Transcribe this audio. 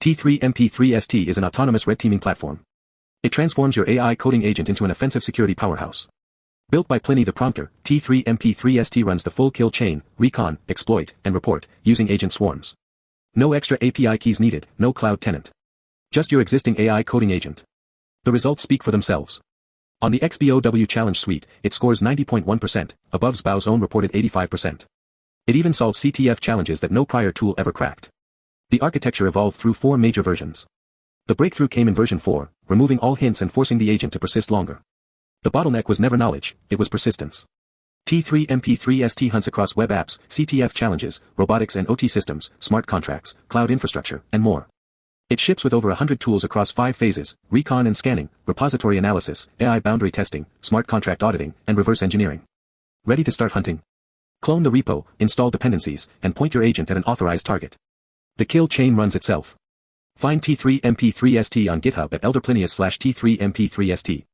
T3MP3ST is an autonomous red teaming platform. It transforms your AI coding agent into an offensive security powerhouse. Built by Pliny the Prompter, T3MP3ST runs the full kill chain, recon, exploit, and report, using agent swarms. No extra API keys needed, no cloud tenant. Just your existing AI coding agent. The results speak for themselves. On the XBOW challenge suite, it scores 90.1%, above XBOW's own reported 85%. It even solves CTF challenges that no prior tool ever cracked. The architecture evolved through 4 major versions. The breakthrough came in version 4, removing all hints and forcing the agent to persist longer. The bottleneck was never knowledge, it was persistence. T3MP3ST hunts across web apps, CTF challenges, robotics and OT systems, smart contracts, cloud infrastructure, and more. It ships with over 100 tools across 5 phases, recon and scanning, repository analysis, AI boundary testing, smart contract auditing, and reverse engineering. Ready to start hunting? Clone the repo, install dependencies, and point your agent at an authorized target. The kill chain runs itself. Find T3MP3ST on GitHub at elderplinius/T3MP3ST.